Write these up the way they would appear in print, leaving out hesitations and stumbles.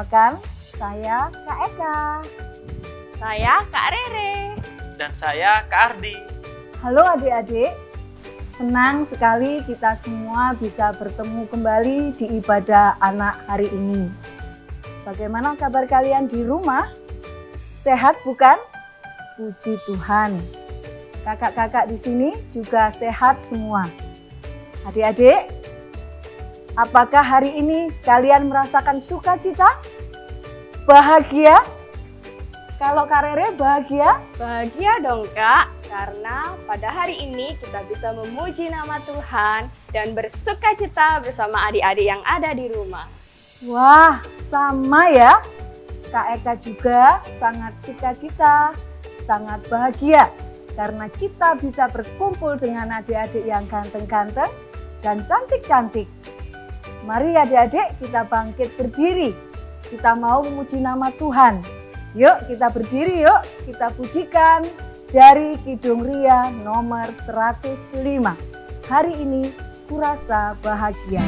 Perkenalkan, saya Kak Eka. Saya Kak Rere. Dan saya Kak Ardi. Halo adik-adik, senang sekali kita semua bisa bertemu kembali di ibadah anak hari ini. Bagaimana kabar kalian di rumah? Sehat bukan? Puji Tuhan. Kakak-kakak di sini juga sehat semua. Adik-adik, apakah hari ini kalian merasakan sukacita? Bahagia? Kalau Kak Rere bahagia? Bahagia dong Kak, karena pada hari ini kita bisa memuji nama Tuhan dan bersukacita bersama adik-adik yang ada di rumah. Wah, sama ya. Kak Eka juga sangat sukacita, sangat bahagia karena kita bisa berkumpul dengan adik-adik yang ganteng-ganteng dan cantik-cantik. Mari adik-adik kita bangkit berdiri. Kita mau memuji nama Tuhan. Yuk kita berdiri yuk, kita pujikan dari Kidung Ria nomor 105. Hari ini kurasa bahagia.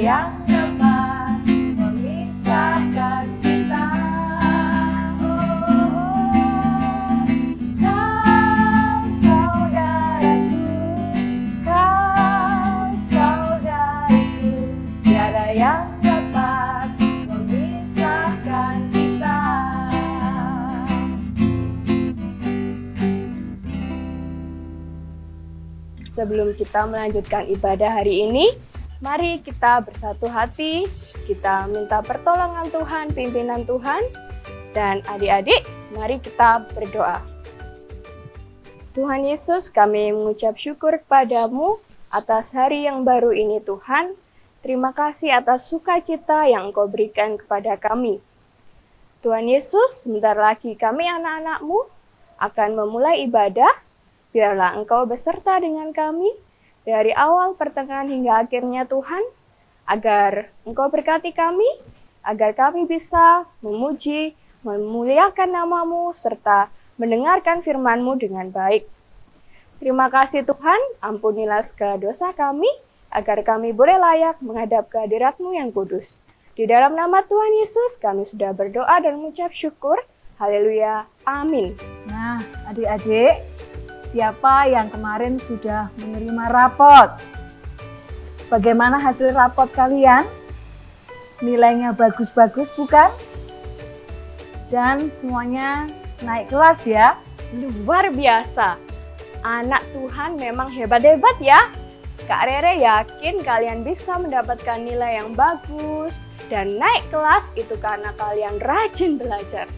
Yang dapat memisahkan kita. Kau saudaraku, kau saudariku, tiada yang dapat memisahkan kita. Sebelum kita melanjutkan ibadah hari ini, mari kita bersatu hati, kita minta pertolongan Tuhan, pimpinan Tuhan, dan adik-adik, mari kita berdoa. Tuhan Yesus, kami mengucap syukur kepadamu atas hari yang baru ini Tuhan. Terima kasih atas sukacita yang Engkau berikan kepada kami. Tuhan Yesus, sebentar lagi kami anak-anak-Mu akan memulai ibadah. Biarlah Engkau beserta dengan kami, dari awal, pertengahan, hingga akhirnya Tuhan, agar Engkau berkati kami, agar kami bisa memuji, memuliakan nama-Mu, serta mendengarkan firman-Mu dengan baik. Terima kasih Tuhan, ampunilah segala dosa kami, agar kami boleh layak menghadap kehadirat-Mu yang kudus. Di dalam nama Tuhan Yesus, kami sudah berdoa dan mengucap syukur. Haleluya, amin. Nah, adik-adik, siapa yang kemarin sudah menerima rapot? Bagaimana hasil rapot kalian? Nilainya bagus-bagus bukan? Dan semuanya naik kelas ya? Luar biasa. Anak Tuhan memang hebat-hebat ya. Kak Rere yakin kalian bisa mendapatkan nilai yang bagus dan naik kelas itu karena kalian rajin belajar.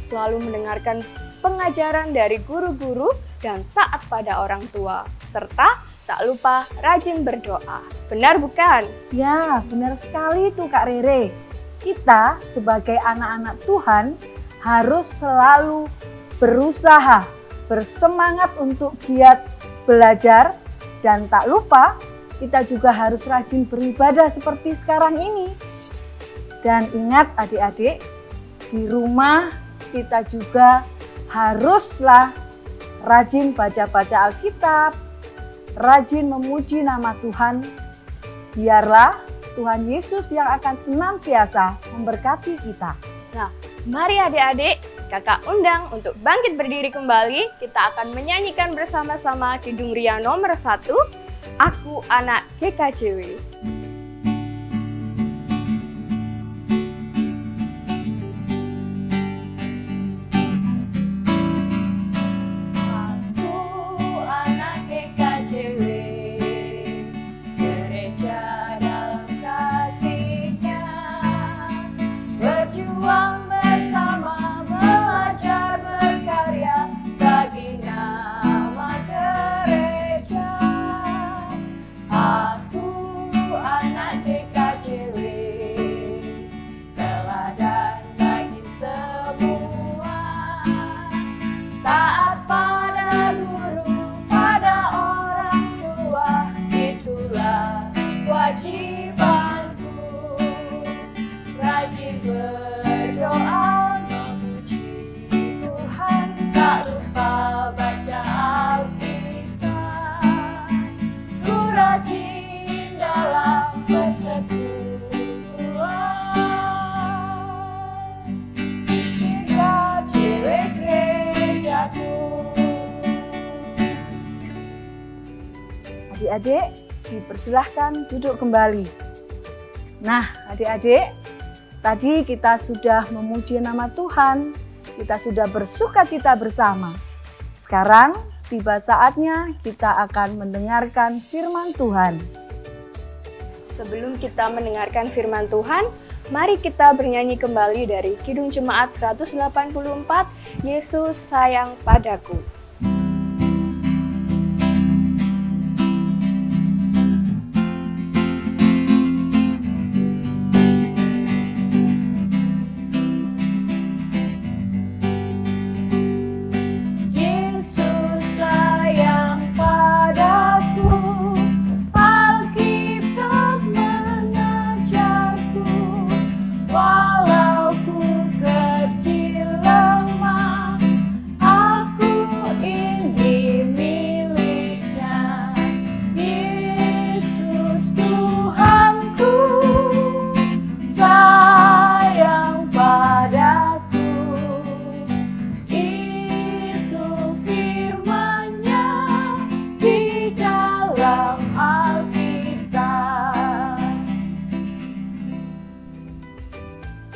Selalu mendengarkan pengajaran dari guru-guru dan taat pada orang tua, serta tak lupa rajin berdoa. Benar bukan? Ya, benar sekali tuh Kak Rere. Kita sebagai anak-anak Tuhan harus selalu berusaha, bersemangat untuk giat belajar, dan tak lupa kita juga harus rajin beribadah seperti sekarang ini. Dan ingat adik-adik, di rumah kita juga haruslah rajin baca-baca Alkitab, rajin memuji nama Tuhan. Biarlah Tuhan Yesus yang akan senantiasa memberkati kita. Nah, mari adik-adik, Kakak undang untuk bangkit berdiri kembali. Kita akan menyanyikan bersama-sama Kidung Ria nomor 1, Aku Anak GKJW. Adik-adik, dipersilahkan duduk kembali. Nah, adik-adik, tadi kita sudah memuji nama Tuhan, kita sudah bersukacita bersama. Sekarang tiba saatnya kita akan mendengarkan firman Tuhan. Sebelum kita mendengarkan firman Tuhan, mari kita bernyanyi kembali dari Kidung Jemaat 184, Yesus Sayang Padaku.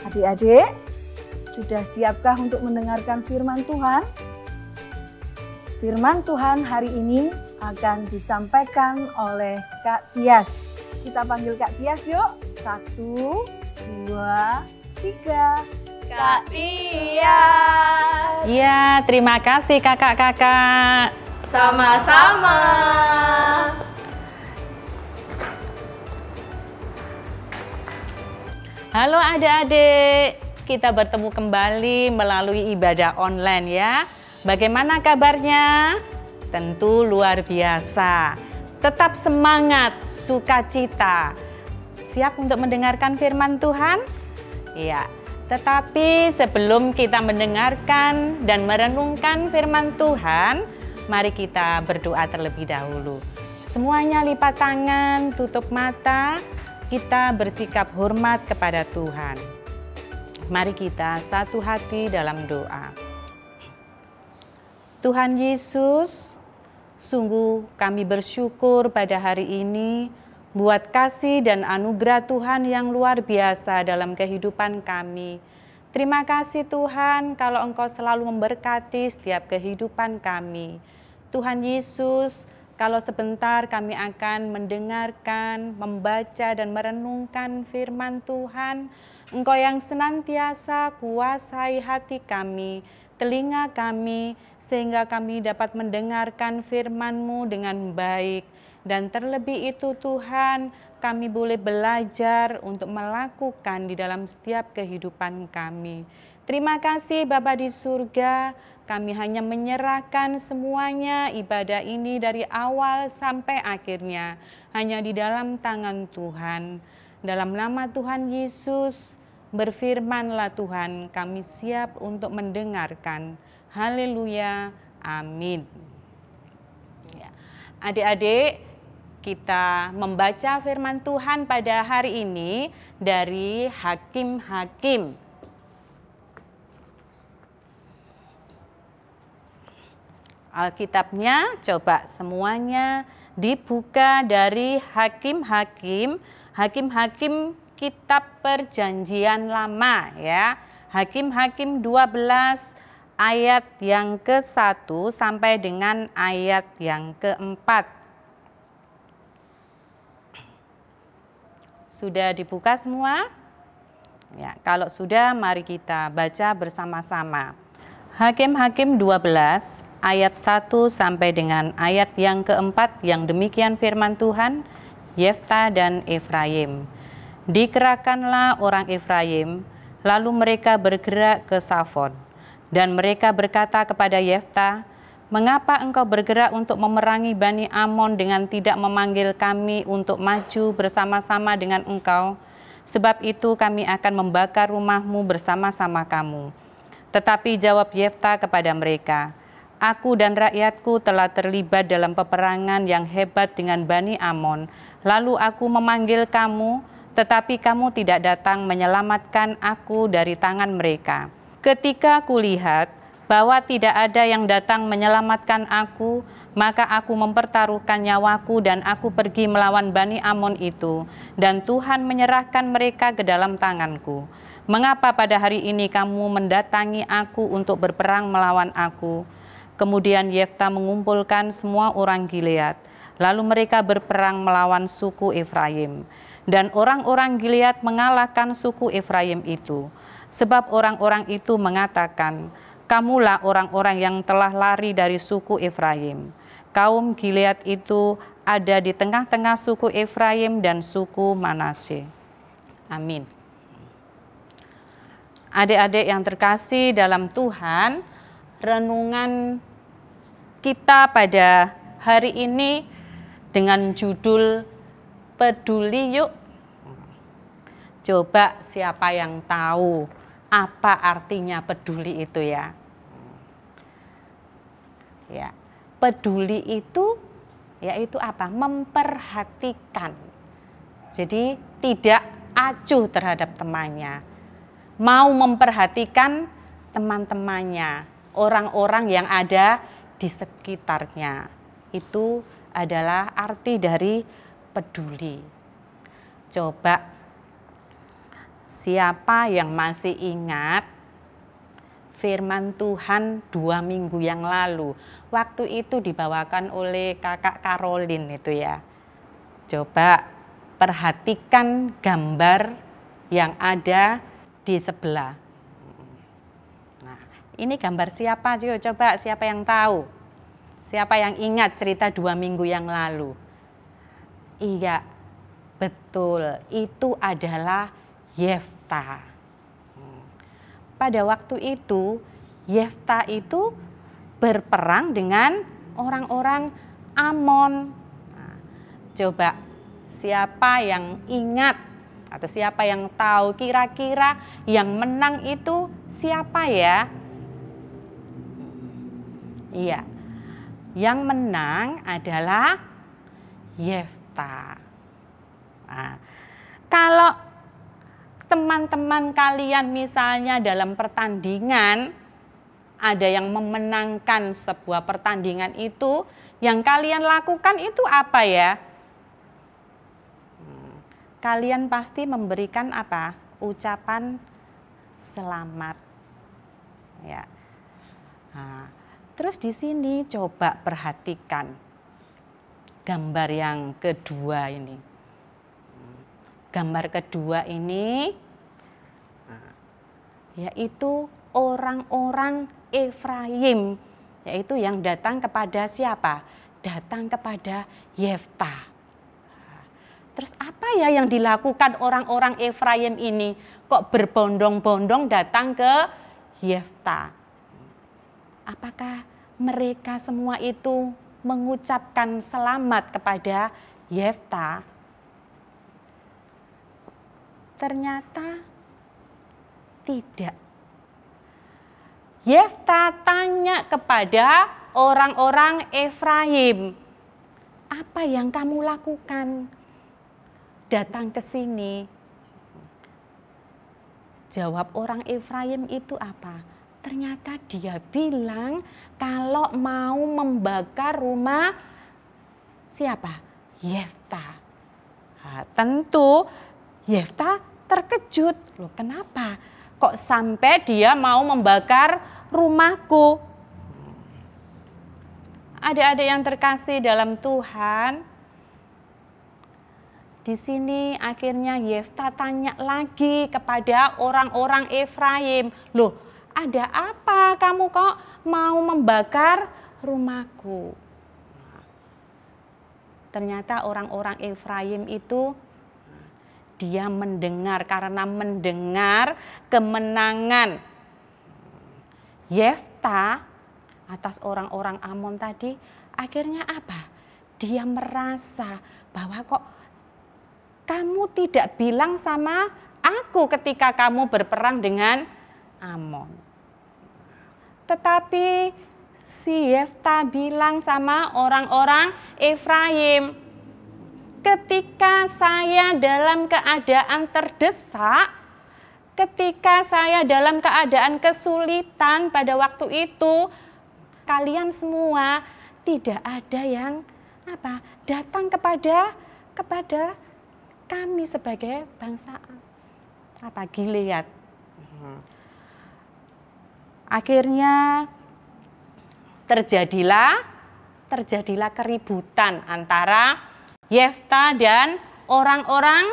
Adik-adik, sudah siapkah untuk mendengarkan firman Tuhan? Firman Tuhan hari ini akan disampaikan oleh Kak Tias. Kita panggil Kak Tias yuk. 1, 2, 3. Kak Tias. Iya, terima kasih kakak-kakak. Sama-sama. Halo adik-adik, kita bertemu kembali melalui ibadah online ya. Bagaimana kabarnya? Tentu luar biasa. Tetap semangat, sukacita. Siap untuk mendengarkan firman Tuhan? Iya. Tetapi sebelum kita mendengarkan dan merenungkan firman Tuhan, mari kita berdoa terlebih dahulu. Semuanya lipat tangan, tutup mata. Kita bersikap hormat kepada Tuhan. Mari kita satu hati dalam doa. Tuhan Yesus, sungguh kami bersyukur pada hari ini buat kasih dan anugerah Tuhan yang luar biasa dalam kehidupan kami. Terima kasih Tuhan kalau Engkau selalu memberkati setiap kehidupan kami. Tuhan Yesus, kalau sebentar kami akan mendengarkan, membaca dan merenungkan firman Tuhan, Engkau yang senantiasa kuasai hati kami, telinga kami, sehingga kami dapat mendengarkan firman-Mu dengan baik. Dan terlebih itu Tuhan, kami boleh belajar untuk melakukan di dalam setiap kehidupan kami. Terima kasih Bapa di surga, kami hanya menyerahkan semuanya ibadah ini dari awal sampai akhirnya hanya di dalam tangan Tuhan. Dalam nama Tuhan Yesus, berfirmanlah Tuhan, kami siap untuk mendengarkan. Haleluya, amin. Adik-adik, kita membaca firman Tuhan pada hari ini dari Hakim-Hakim. Alkitabnya coba semuanya dibuka dari Hakim-Hakim kitab Perjanjian Lama ya. Hakim-Hakim 12 ayat yang ke-1 sampai dengan ayat yang ke-4. Sudah dibuka semua? Ya, kalau sudah mari kita baca bersama-sama. Hakim-Hakim 12 ayat 1 sampai dengan ayat yang ke-4 yang demikian firman Tuhan, Yefta dan Efraim. Dikerahkanlah orang Efraim, lalu mereka bergerak ke Safon. Dan mereka berkata kepada Yefta, "Mengapa engkau bergerak untuk memerangi Bani Amon dengan tidak memanggil kami untuk maju bersama-sama dengan engkau? Sebab itu kami akan membakar rumahmu bersama-sama kamu." Tetapi jawab Yefta kepada mereka, "Aku dan rakyatku telah terlibat dalam peperangan yang hebat dengan Bani Amon. Lalu aku memanggil kamu, tetapi kamu tidak datang menyelamatkan aku dari tangan mereka. Ketika kulihat bahwa tidak ada yang datang menyelamatkan aku, maka aku mempertaruhkan nyawaku dan aku pergi melawan Bani Amon itu, dan Tuhan menyerahkan mereka ke dalam tanganku. Mengapa pada hari ini kamu mendatangi aku untuk berperang melawan aku?" Kemudian Yefta mengumpulkan semua orang Gilead, lalu mereka berperang melawan suku Efraim. Dan orang-orang Gilead mengalahkan suku Efraim itu, sebab orang-orang itu mengatakan, "Kamulah orang-orang yang telah lari dari suku Efraim." Kaum Gilead itu ada di tengah-tengah suku Efraim dan suku Manasye. Amin. Adik-adik yang terkasih dalam Tuhan, renungan kita pada hari ini dengan judul peduli yuk. Coba siapa yang tahu apa artinya peduli itu ya? Ya, peduli itu yaitu apa? Memperhatikan. Jadi tidak acuh terhadap temannya. Mau memperhatikan teman-temannya, orang-orang yang ada di sekitarnya. Itu adalah arti dari peduli. Coba siapa yang masih ingat firman Tuhan 2 minggu yang lalu? Waktu itu dibawakan oleh Kakak Karolin itu ya. Coba perhatikan gambar yang ada di sebelah. Nah, ini gambar siapa? Coba siapa yang tahu? Siapa yang ingat cerita 2 minggu yang lalu? Iya, betul. Itu adalah Yefta. Pada waktu itu, Yefta itu berperang dengan orang-orang Amon. Nah, coba siapa yang ingat atau siapa yang tahu kira-kira yang menang itu siapa ya? Iya, yang menang adalah Yefta. Nah, kalau teman-teman kalian misalnya dalam pertandingan ada yang memenangkan sebuah pertandingan itu, yang kalian lakukan itu apa ya? Kalian pasti memberikan apa? Ucapan selamat. Ya. Nah, terus di sini coba perhatikan gambar yang kedua ini. Gambar kedua ini yaitu orang-orang Efraim, yaitu yang datang kepada siapa? Datang kepada Yefta. Terus apa ya yang dilakukan orang-orang Efraim ini? Kok berbondong-bondong datang ke Yefta? Apakah mereka semua itu mengucapkan selamat kepada Yefta? Ternyata tidak. Yefta tanya kepada orang-orang Efraim, "Apa yang kamu lakukan datang ke sini?" Jawab orang Efraim itu apa? ternyata dia bilang kalau mau membakar rumah siapa? Yefta. Nah, tentu Yefta terkejut. Loh, kenapa? Kok sampai dia mau membakar rumahku? Adik-adik yang terkasih dalam Tuhan, di sini akhirnya Yefta tanya lagi kepada orang-orang Efraim, loh, ada apa kamu kok mau membakar rumahku? Ternyata orang-orang Efraim itu dia mendengar, karena mendengar kemenangan Yefta atas orang-orang Amon tadi, akhirnya apa? Dia merasa bahwa kok kamu tidak bilang sama aku ketika kamu berperang dengan Amon. Tetapi si Yefta bilang sama orang-orang Efraim, ketika saya dalam keadaan terdesak, ketika saya dalam keadaan kesulitan pada waktu itu, kalian semua tidak ada yang datang kepada kami sebagai bangsa Gilead. Akhirnya terjadilah keributan antara Yefta dan orang-orang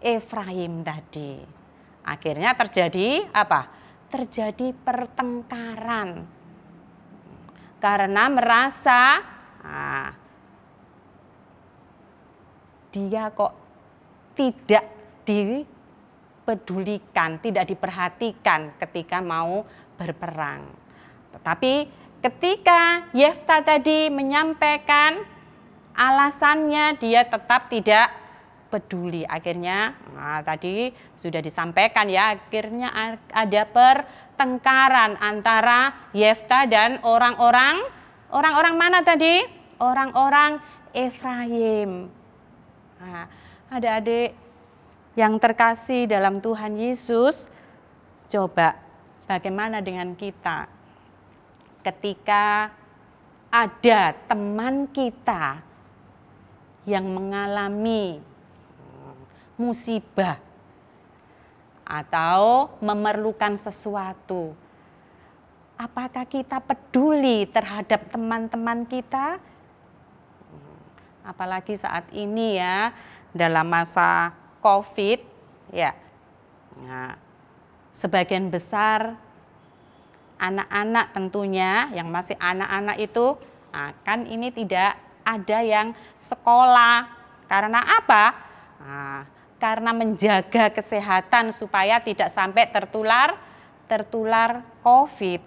Efraim tadi. Akhirnya terjadi terjadi pertengkaran karena merasa dia kok tidak dipedulikan, tidak diperhatikan ketika mau berperang. Tetapi ketika Yefta tadi menyampaikan alasannya, dia tetap tidak peduli. Akhirnya tadi sudah disampaikan ya, akhirnya ada pertengkaran antara Yefta dan orang-orang mana tadi? Orang-orang Efraim. Nah, adik-adik yang terkasih dalam Tuhan Yesus, coba bagaimana dengan kita ketika ada teman kita yang mengalami musibah atau memerlukan sesuatu. Apakah kita peduli terhadap teman-teman kita? Apalagi saat ini ya, dalam masa COVID ya. Nah, sebagian besar anak-anak tentunya yang masih anak-anak itu kan ini tidak ada yang sekolah. Karena apa? Karena menjaga kesehatan supaya tidak sampai tertular COVID.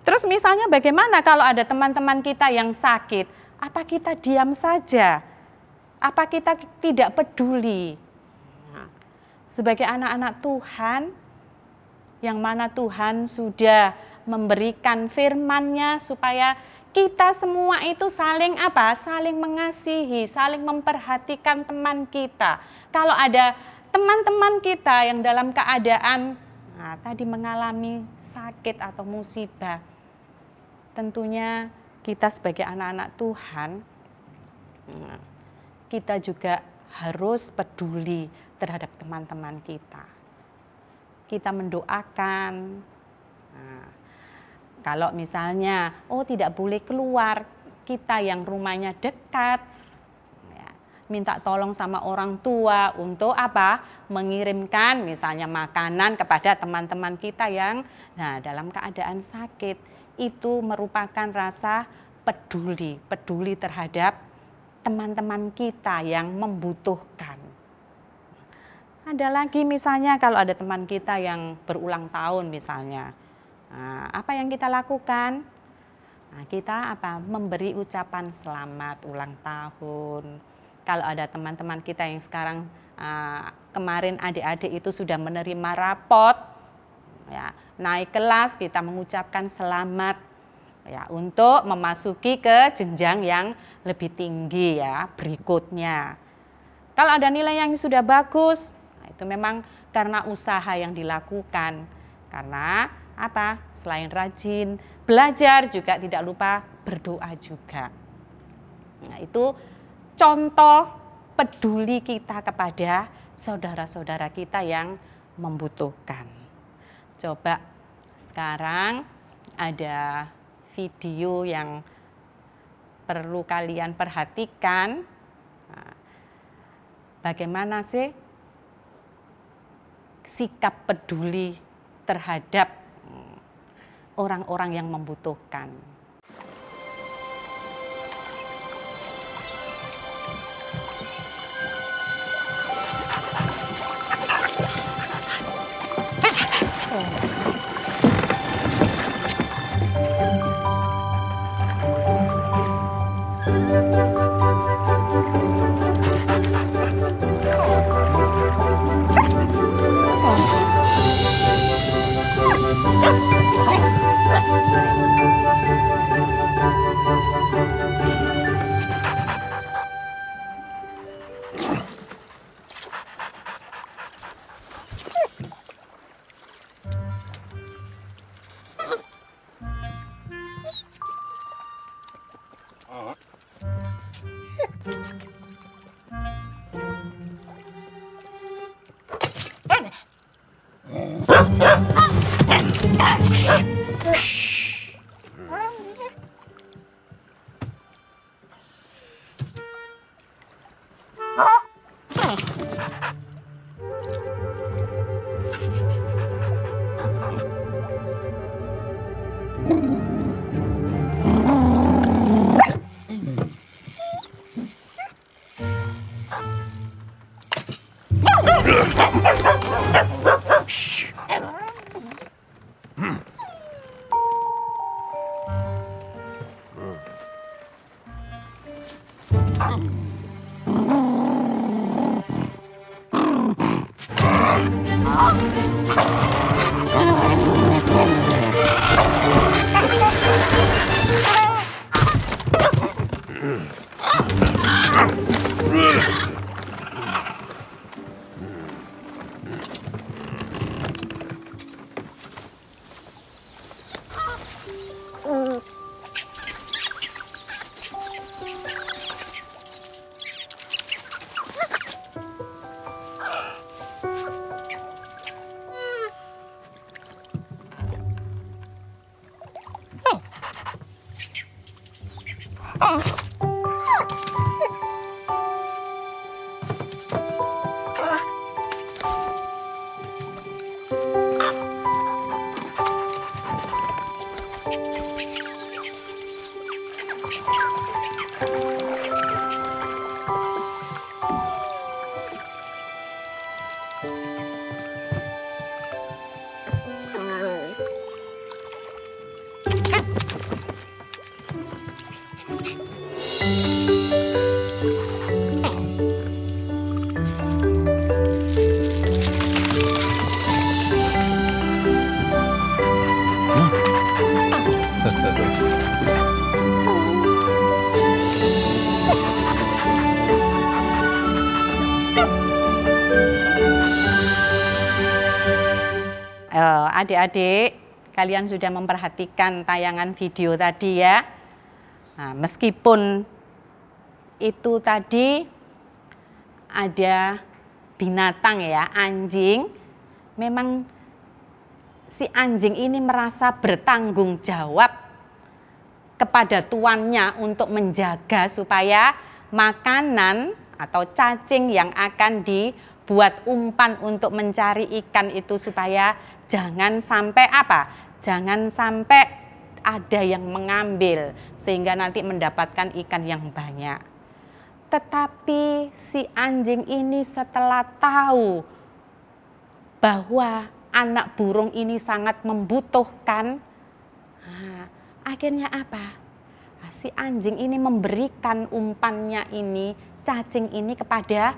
Terus misalnya bagaimana kalau ada teman-teman kita yang sakit? Apa kita diam saja? Apa kita tidak peduli? Sebagai anak-anak Tuhan, yang mana Tuhan sudah memberikan firman-Nya supaya kita semua itu saling saling mengasihi, saling memperhatikan teman kita. Kalau ada teman-teman kita yang dalam keadaan tadi mengalami sakit atau musibah, tentunya kita sebagai anak-anak Tuhan, kita juga harus peduli terhadap teman-teman kita. Kita mendoakan. Kalau misalnya, tidak boleh keluar, kita yang rumahnya dekat, minta tolong sama orang tua untuk mengirimkan misalnya makanan kepada teman-teman kita yang dalam keadaan sakit. Itu merupakan rasa peduli terhadap teman-teman kita yang membutuhkan. Ada lagi misalnya kalau ada teman kita yang berulang tahun misalnya. Apa yang kita lakukan? Kita memberi ucapan selamat ulang tahun. Kalau ada teman-teman kita yang sekarang kemarin adik-adik itu sudah menerima rapot, ya, naik kelas, kita mengucapkan selamat ya untuk memasuki ke jenjang yang lebih tinggi ya berikutnya. Kalau ada nilai yang sudah bagus, itu itu memang karena usaha yang dilakukan. Karena apa? Selain rajin belajar juga tidak lupa berdoa juga. Nah, itu contoh peduli kita kepada saudara-saudara kita yang membutuhkan. Coba sekarang ada video yang perlu kalian perhatikan. Nah, bagaimana sih sikap peduli terhadap orang-orang yang membutuhkan? Adik-adik, kalian sudah memperhatikan tayangan video tadi ya. Nah, meskipun itu tadi ada binatang ya, anjing, memang si anjing ini merasa bertanggung jawab kepada tuannya untuk menjaga supaya makanan atau cacing yang akan dibuat umpan untuk mencari ikan itu supaya jangan sampai apa? Jangan sampai ada yang mengambil sehingga nanti mendapatkan ikan yang banyak. Tetapi si anjing ini setelah tahu bahwa anak burung ini sangat membutuhkan, akhirnya apa? Si anjing ini memberikan umpannya ini, cacing ini kepada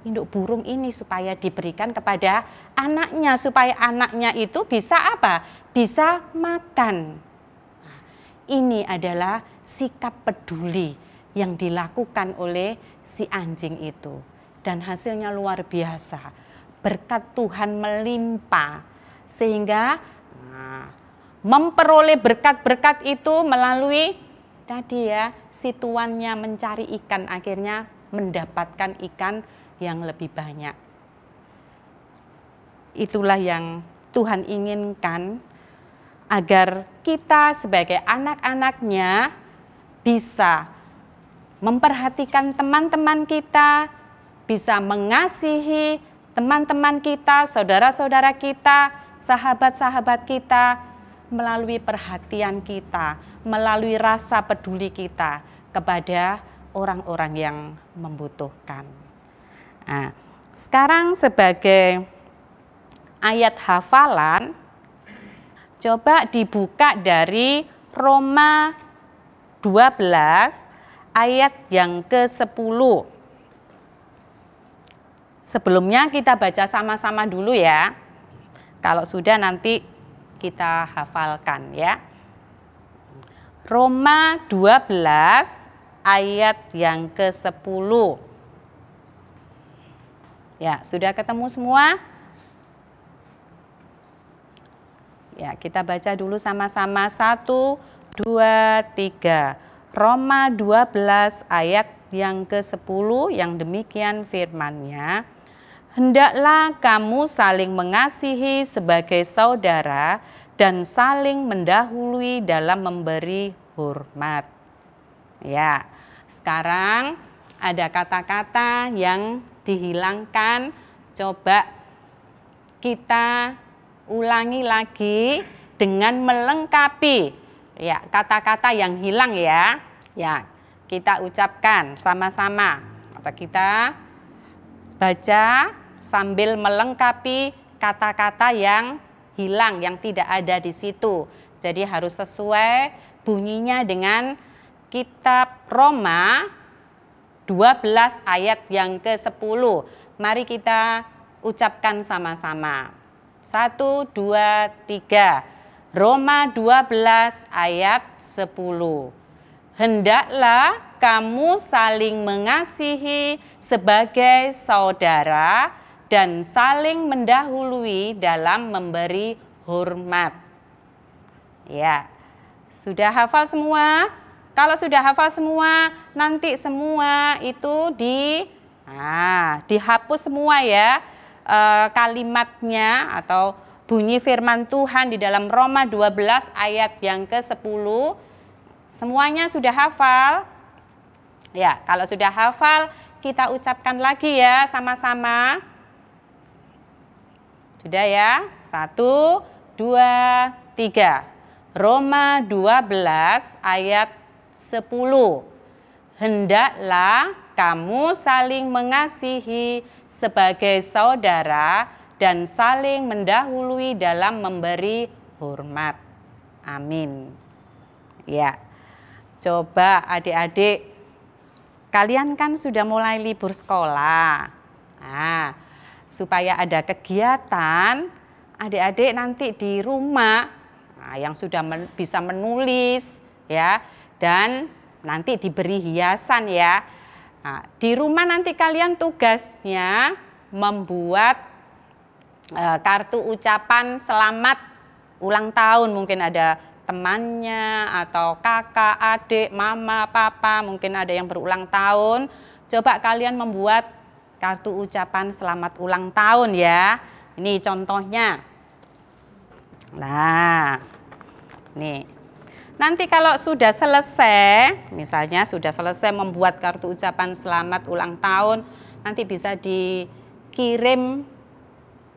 induk burung ini supaya diberikan kepada anaknya, supaya anaknya itu bisa apa? Bisa makan. Ini adalah sikap peduli yang dilakukan oleh si anjing itu. dan hasilnya luar biasa. Berkat Tuhan melimpah, sehingga memperoleh berkat-berkat itu melalui tadi ya, si tuannya mencari ikan, akhirnya mendapatkan ikan yang lebih banyak. Itulah yang Tuhan inginkan, agar kita sebagai anak-anaknya bisa memperhatikan teman-teman kita, bisa mengasihi teman-teman kita, saudara-saudara kita, sahabat-sahabat kita, melalui perhatian kita, melalui rasa peduli kita kepada orang-orang yang membutuhkan. Nah, sekarang sebagai ayat hafalan, coba dibuka dari Roma 12 ayat yang ke-10. Sebelumnya kita baca sama-sama dulu ya. Kalau sudah nanti kita hafalkan ya. Roma 12 ayat yang ke-10. Ya, sudah ketemu semua? Ya, kita baca dulu sama-sama. 1, 2, 3. Roma 12 ayat yang ke-10 yang demikian firman-Nya. Hendaklah kamu saling mengasihi sebagai saudara dan saling mendahului dalam memberi hormat. Ya, sekarang ada kata-kata yang dihilangkan. Coba kita ulangi lagi dengan melengkapi ya kata-kata yang hilang ya. Ya, kita ucapkan sama-sama atau kita baca sambil melengkapi kata-kata yang hilang, yang tidak ada di situ. Jadi harus sesuai bunyinya dengan kitab Roma 12 ayat yang ke-10. Mari kita ucapkan sama-sama. 1, 2, 3. Roma 12 ayat 10. Hendaklah kamu saling mengasihi sebagai saudara dan saling mendahului dalam memberi hormat. Ya, sudah hafal semua? Kalau sudah hafal semua, nanti semua itu dihapus semua ya. Kalimatnya atau bunyi firman Tuhan di dalam Roma 12 ayat yang ke-10. Semuanya sudah hafal? Ya, kalau sudah hafal kita ucapkan lagi ya sama-sama. Sudah ya? 1, 2, 3. Roma 12 ayat 10. Hendaklah kamu saling mengasihi sebagai saudara dan saling mendahului dalam memberi hormat. Amin. Ya, coba adik-adik, kalian kan sudah mulai libur sekolah. Nah, supaya ada kegiatan, adik-adik nanti di rumah yang sudah bisa menulis ya, dan nanti diberi hiasan ya. Nah, di rumah nanti kalian tugasnya membuat kartu ucapan selamat ulang tahun. Mungkin ada temannya atau kakak, adik, mama, papa, mungkin ada yang berulang tahun. Coba kalian membuat kartu ucapan selamat ulang tahun ya. Ini contohnya. Nah, nih. Nanti kalau sudah selesai, misalnya sudah selesai membuat kartu ucapan selamat ulang tahun, nanti bisa dikirim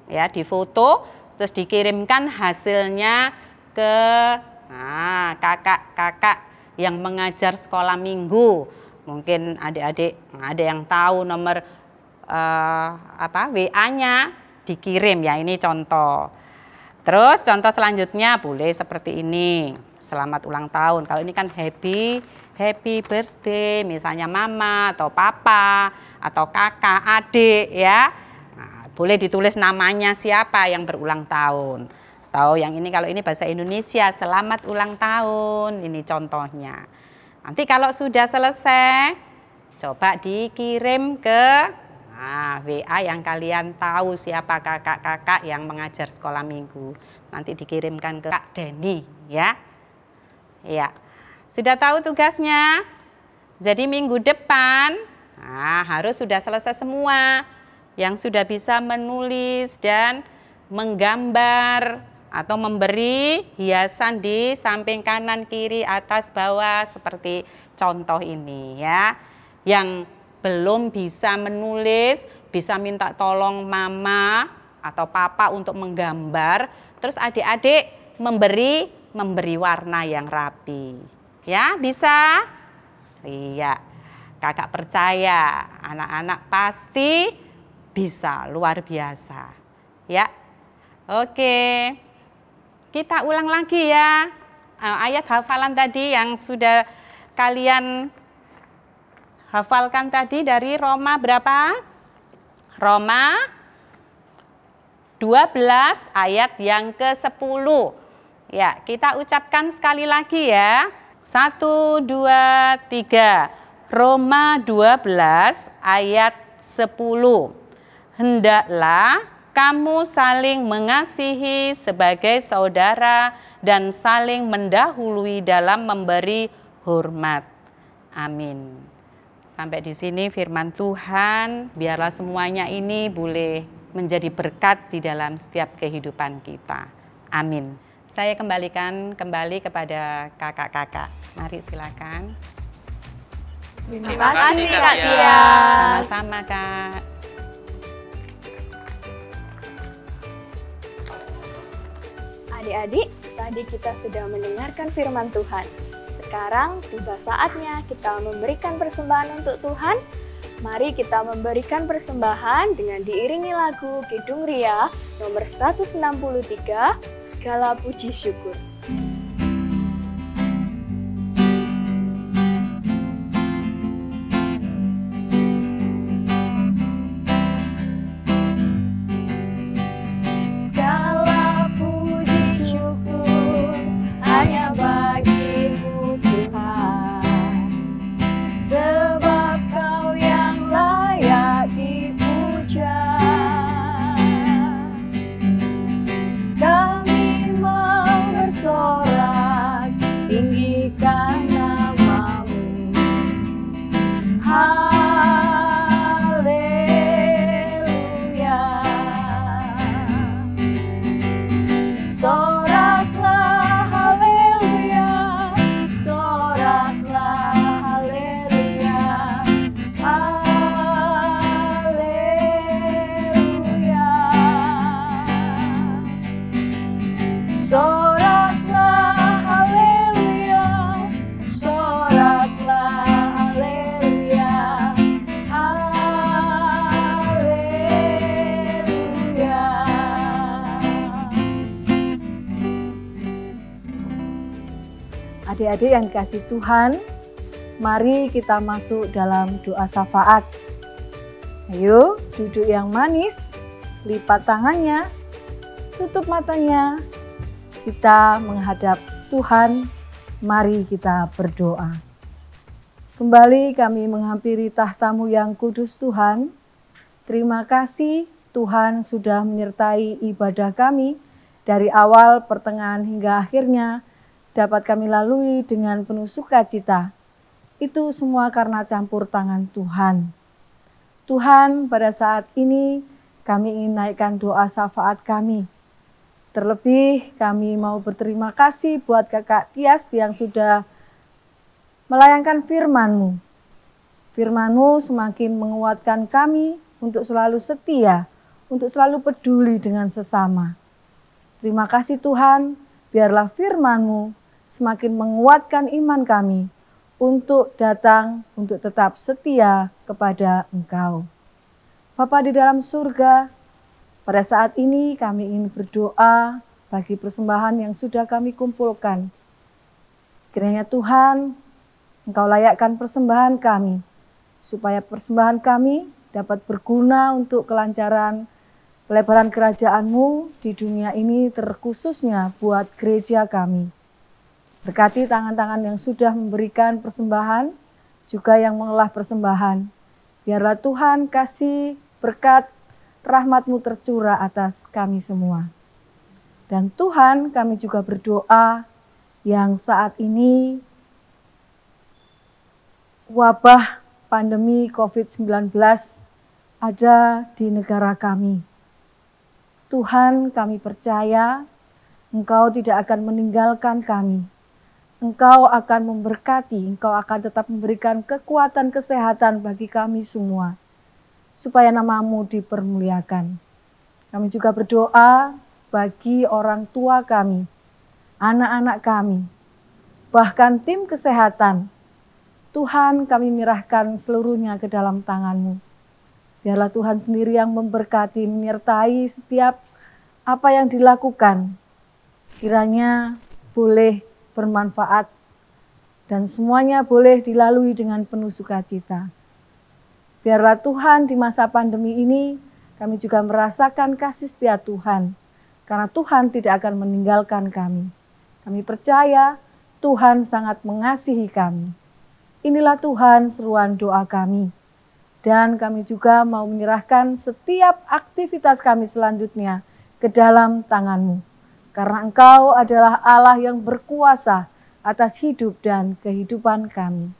ya, difoto, terus dikirimkan hasilnya ke kakak-kakak yang mengajar sekolah minggu. Mungkin adik-adik ada yang tahu nomor WA-nya, dikirim ya, ini contoh. Terus contoh selanjutnya boleh seperti ini. Selamat ulang tahun. Kalau ini kan happy birthday, misalnya mama atau papa atau kakak, adik ya. Nah, boleh ditulis namanya siapa yang berulang tahun. Atau yang ini, kalau ini bahasa Indonesia, selamat ulang tahun. Ini contohnya. Nanti kalau sudah selesai, coba dikirim ke Nah, WA yang kalian tahu siapa kakak-kakak yang mengajar sekolah minggu. Nanti dikirimkan ke Kak Deni ya. Ya. Sudah tahu tugasnya? Jadi minggu depan harus sudah selesai semua. Yang sudah bisa menulis dan menggambar atau memberi hiasan di samping kanan, kiri, atas, bawah seperti contoh ini ya. Yang belum bisa menulis, bisa minta tolong mama atau papa untuk menggambar. Terus adik-adik memberi warna yang rapi. Ya, bisa? Iya. Kakak percaya anak-anak pasti bisa, luar biasa. Ya. Oke. Kita ulang lagi ya. Ayat hafalan tadi yang sudah kalian hafalkan tadi dari Roma berapa? Roma 12 ayat yang ke-10. Ya, kita ucapkan sekali lagi ya. 1, 2, 3. Roma 12 ayat 10. Hendaklah kamu saling mengasihi sebagai saudara dan saling mendahului dalam memberi hormat. Amin. Sampai di sini firman Tuhan, biarlah semuanya ini boleh menjadi berkat di dalam setiap kehidupan kita. Amin. Saya kembalikan kembali kepada kakak-kakak. Mari silakan. Terima kasih Kak Tia. Sama-sama Kak. Adik-adik, tadi kita sudah mendengarkan firman Tuhan. Sekarang tiba saatnya kita memberikan persembahan untuk Tuhan. Mari kita memberikan persembahan dengan diiringi lagu Kidung Ria nomor 163, Segala Puji Syukur. Adik-adik yang dikasih Tuhan, mari kita masuk dalam doa syafaat. Ayo, duduk yang manis, lipat tangannya, tutup matanya. Kita menghadap Tuhan, mari kita berdoa. Kembali kami menghampiri tahta-Mu yang kudus Tuhan. Terima kasih Tuhan sudah menyertai ibadah kami dari awal, pertengahan hingga akhirnya. Dapat kami lalui dengan penuh sukacita. Itu semua karena campur tangan Tuhan. Tuhan, pada saat ini kami ingin naikkan doa syafaat kami. Terlebih kami mau berterima kasih buat Kakak Tias yang sudah melayangkan firman-Mu. Firman-Mu semakin menguatkan kami untuk selalu setia, untuk selalu peduli dengan sesama. Terima kasih Tuhan, biarlah firman-Mu semakin menguatkan iman kami untuk datang, untuk tetap setia kepada Engkau. Bapa di dalam surga, pada saat ini kami ingin berdoa bagi persembahan yang sudah kami kumpulkan. Kiranya Tuhan, Engkau layakkan persembahan kami, supaya persembahan kami dapat berguna untuk kelancaran pelebaran kerajaan-Mu di dunia ini, terkhususnya buat gereja kami. Berkati tangan-tangan yang sudah memberikan persembahan, juga yang mengolah persembahan. Biarlah Tuhan kasih berkat rahmat-Mu tercurah atas kami semua. Dan Tuhan, kami juga berdoa yang saat ini wabah pandemi COVID-19 ada di negara kami. Tuhan, kami percaya Engkau tidak akan meninggalkan kami. Engkau akan memberkati, Engkau akan tetap memberikan kekuatan kesehatan bagi kami semua, supaya nama-Mu dipermuliakan. Kami juga berdoa bagi orang tua kami, anak-anak kami, bahkan tim kesehatan. Tuhan, kami menyerahkan seluruhnya ke dalam tangan-Mu. Biarlah Tuhan sendiri yang memberkati, menyertai setiap apa yang dilakukan. Kiranya boleh bermanfaat dan semuanya boleh dilalui dengan penuh sukacita. Biarlah Tuhan di masa pandemi ini kami juga merasakan kasih setia Tuhan. Karena Tuhan tidak akan meninggalkan kami. Kami percaya Tuhan sangat mengasihi kami. Inilah Tuhan seruan doa kami. Dan kami juga mau menyerahkan setiap aktivitas kami selanjutnya ke dalam tangan-Mu. Karena Engkau adalah Allah yang berkuasa atas hidup dan kehidupan kami.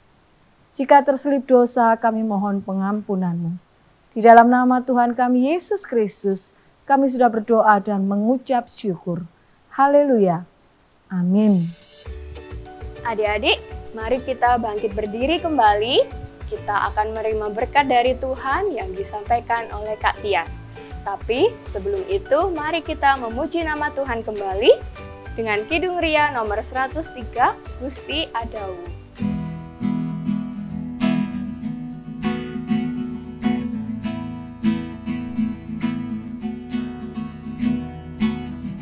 Jika terselip dosa, kami mohon pengampunan-Mu. Di dalam nama Tuhan kami Yesus Kristus, kami sudah berdoa dan mengucap syukur. Haleluya. Amin. Adik-adik, mari kita bangkit berdiri kembali. Kita akan menerima berkat dari Tuhan yang disampaikan oleh Kak Tias. Tapi sebelum itu, mari kita memuji nama Tuhan kembali dengan Kidung Ria nomor 103, Gusti Adawu.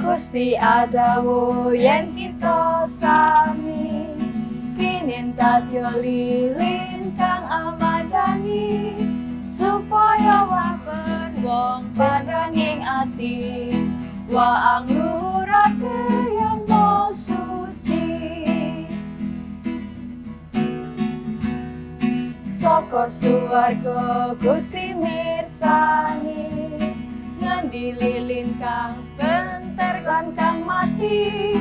Gusti Adawu yen kita sami kinin tatyo lilin kang amadani supaya saben wong padanging ati waang luhurake yang mau suci saka suwarga Gusti mirsani ngendi lilin kang penter lan kang mati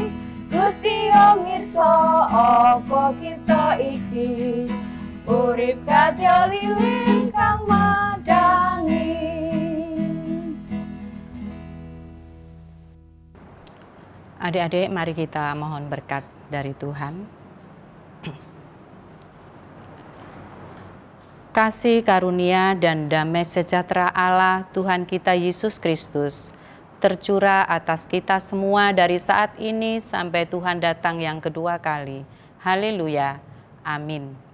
Gusti mirsa apa kita iki urip kadya lilin kang madangi. Adik-adik, mari kita mohon berkat dari Tuhan. Kasih karunia dan damai sejahtera Allah Tuhan kita Yesus Kristus tercurah atas kita semua dari saat ini sampai Tuhan datang yang kedua kali. Haleluya. Amin.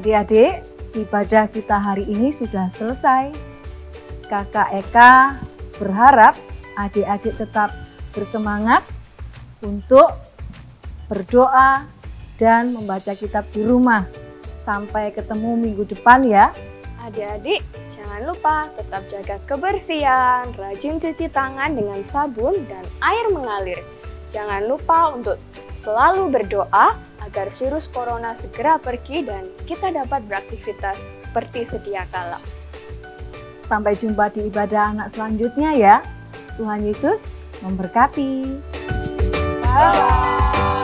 Adik-adik, ibadah kita hari ini sudah selesai. Kakak Eka berharap adik-adik tetap bersemangat untuk berdoa dan membaca kitab di rumah. Sampai ketemu minggu depan ya. Adik-adik, jangan lupa tetap jaga kebersihan, rajin cuci tangan dengan sabun dan air mengalir. Jangan lupa untuk selalu berdoa agar virus corona segera pergi dan kita dapat beraktivitas seperti sedia kala. Sampai jumpa di ibadah anak selanjutnya ya. Tuhan Yesus memberkati. Bye-bye.